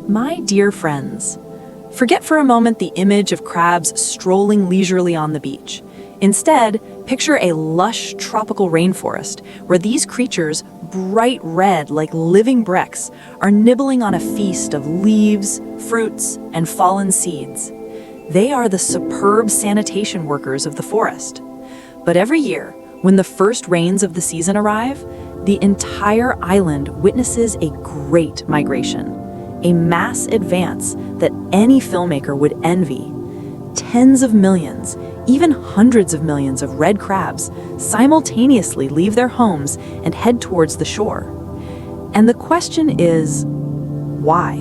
My dear friends, forget for a moment the image of crabs strolling leisurely on the beach. Instead, picture a lush tropical rainforest where these creatures, bright red like living bricks, are nibbling on a feast of leaves, fruits, and fallen seeds. They are the superb sanitation workers of the forest. But every year, when the first rains of the season arrive, the entire island witnesses a great migration. A mass advance that any filmmaker would envy. Tens of millions, even hundreds of millions of red crabs simultaneously leave their homes and head towards the shore. And the question is, why?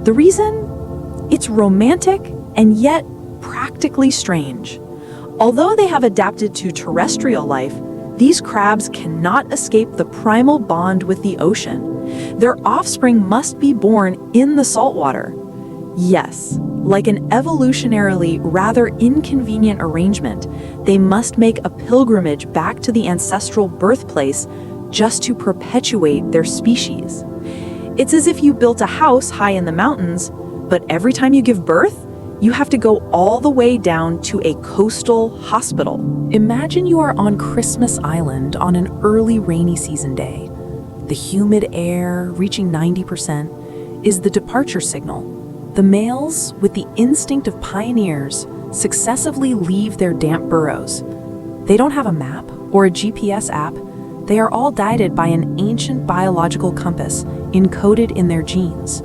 The reason? It's romantic and yet practically strange. Although they have adapted to terrestrial life, these crabs cannot escape the primal bond with the ocean. Their offspring must be born in the saltwater. Yes, like an evolutionarily rather inconvenient arrangement, they must make a pilgrimage back to the ancestral birthplace just to perpetuate their species. It's as if you built a house high in the mountains, but every time you give birth, you have to go all the way down to a coastal hospital. Imagine you are on Christmas Island on an early rainy season day. The humid air, reaching 90%, is the departure signal. The males, with the instinct of pioneers, successively leave their damp burrows. They don't have a map or a GPS app. They are all guided by an ancient biological compass encoded in their genes.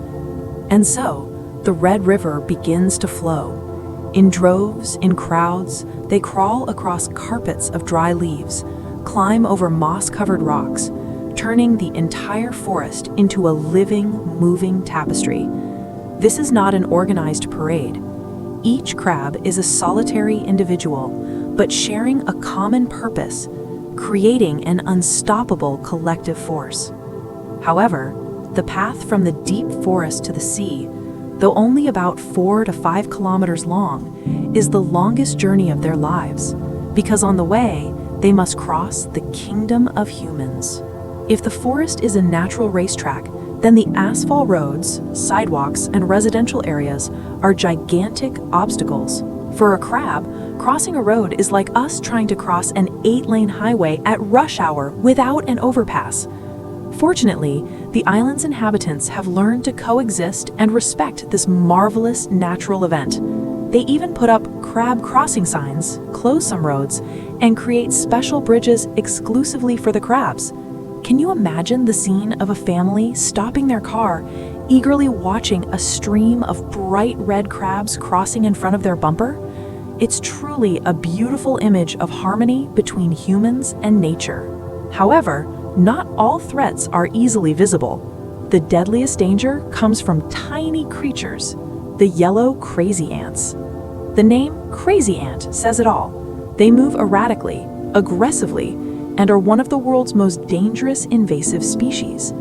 And so, the Red River begins to flow. In droves, in crowds, they crawl across carpets of dry leaves, climb over moss-covered rocks, turning the entire forest into a living, moving tapestry. This is not an organized parade. Each crab is a solitary individual, but sharing a common purpose, creating an unstoppable collective force. However, the path from the deep forest to the sea, though only about 4 to 5 kilometers long, is the longest journey of their lives, because on the way, they must cross the kingdom of humans. If the forest is a natural racetrack, then the asphalt roads, sidewalks, and residential areas are gigantic obstacles. For a crab, crossing a road is like us trying to cross an 8-lane highway at rush hour without an overpass. Fortunately, the island's inhabitants have learned to coexist and respect this marvelous natural event. They even put up crab crossing signs, close some roads, and create special bridges exclusively for the crabs. Can you imagine the scene of a family stopping their car, eagerly watching a stream of bright red crabs crossing in front of their bumper? It's truly a beautiful image of harmony between humans and nature. However, not all threats are easily visible. The deadliest danger comes from tiny creatures, the yellow crazy ants. The name crazy ant says it all. They move erratically, aggressively, and are one of the world's most dangerous invasive species.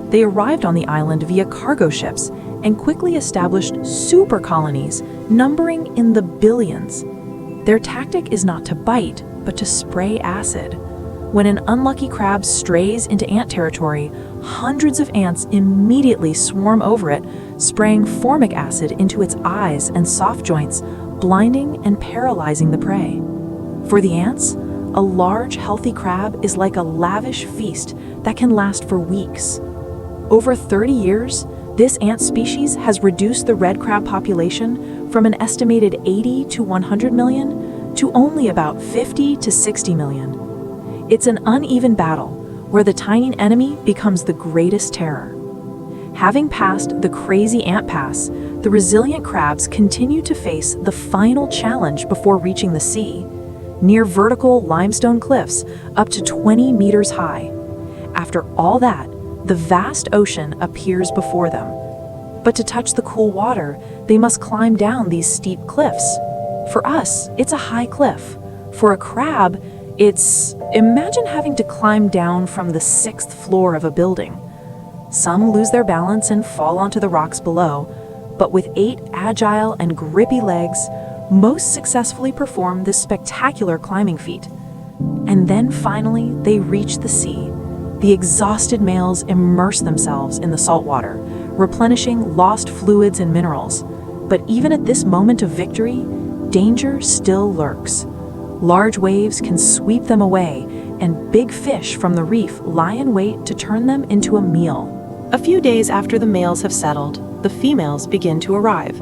They arrived on the island via cargo ships and quickly established super colonies numbering in the billions. Their tactic is not to bite, but to spray acid. When an unlucky crab strays into ant territory, hundreds of ants immediately swarm over it, spraying formic acid into its eyes and soft joints, blinding and paralyzing the prey. For the ants, a large, healthy crab is like a lavish feast that can last for weeks. Over 30 years, this ant species has reduced the red crab population from an estimated 80 to 100 million to only about 50 to 60 million. It's an uneven battle where the tiny enemy becomes the greatest terror. Having passed the crazy ant pass, the resilient crabs continue to face the final challenge before reaching the sea, near vertical limestone cliffs up to 20 meters high. After all that, the vast ocean appears before them. But to touch the cool water, they must climb down these steep cliffs. For us, it's a high cliff. For a crab, imagine having to climb down from the 6th floor of a building. Some lose their balance and fall onto the rocks below, but with 8 agile and grippy legs, most successfully perform this spectacular climbing feat. And then finally, they reach the sea. The exhausted males immerse themselves in the salt water, replenishing lost fluids and minerals. But even at this moment of victory, danger still lurks. Large waves can sweep them away, and big fish from the reef lie in wait to turn them into a meal. A few days after the males have settled, the females begin to arrive.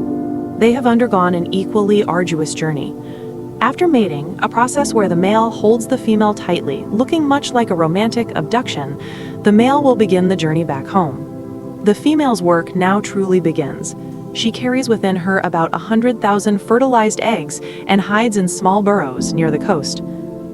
They have undergone an equally arduous journey. After mating, a process where the male holds the female tightly, looking much like a romantic abduction, the male will begin the journey back home. The female's work now truly begins. She carries within her about 100,000 fertilized eggs and hides in small burrows near the coast.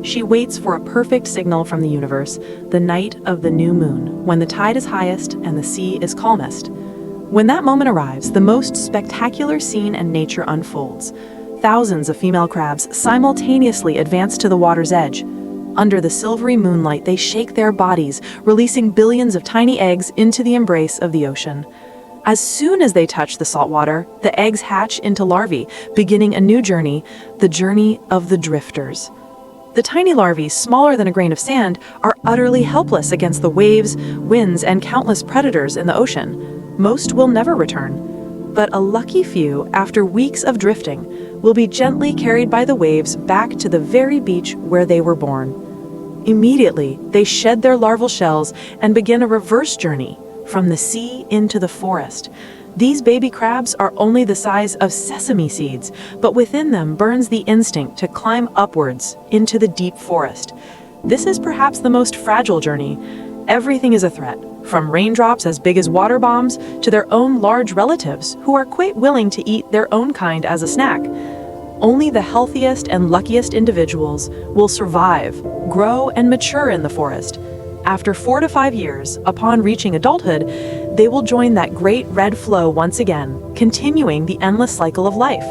She waits for a perfect signal from the universe, the night of the new moon, when the tide is highest and the sea is calmest. When that moment arrives, the most spectacular scene in nature unfolds. Thousands of female crabs simultaneously advance to the water's edge. Under the silvery moonlight, they shake their bodies, releasing billions of tiny eggs into the embrace of the ocean. As soon as they touch the salt water, the eggs hatch into larvae, beginning a new journey, the journey of the drifters. The tiny larvae, smaller than a grain of sand, are utterly helpless against the waves, winds, and countless predators in the ocean. Most will never return, but a lucky few, after weeks of drifting, will be gently carried by the waves back to the very beach where they were born. Immediately, they shed their larval shells and begin a reverse journey, from the sea into the forest. These baby crabs are only the size of sesame seeds, but within them burns the instinct to climb upwards into the deep forest. This is perhaps the most fragile journey. Everything is a threat, from raindrops as big as water bombs to their own large relatives who are quite willing to eat their own kind as a snack. Only the healthiest and luckiest individuals will survive, grow, and mature in the forest. After 4 to 5 years, upon reaching adulthood, they will join that great red flow once again, continuing the endless cycle of life.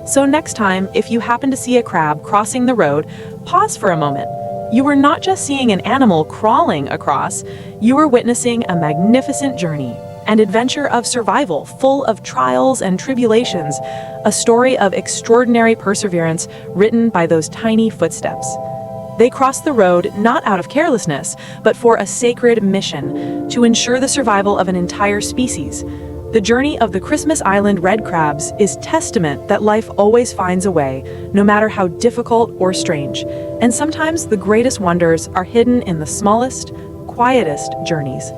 So next time, if you happen to see a crab crossing the road, pause for a moment. You are not just seeing an animal crawling across, you are witnessing a magnificent journey, an adventure of survival full of trials and tribulations, a story of extraordinary perseverance written by those tiny footsteps. They cross the road not out of carelessness, but for a sacred mission, to ensure the survival of an entire species. The journey of the Christmas Island red crabs is testament that life always finds a way, no matter how difficult or strange. And sometimes the greatest wonders are hidden in the smallest, quietest journeys.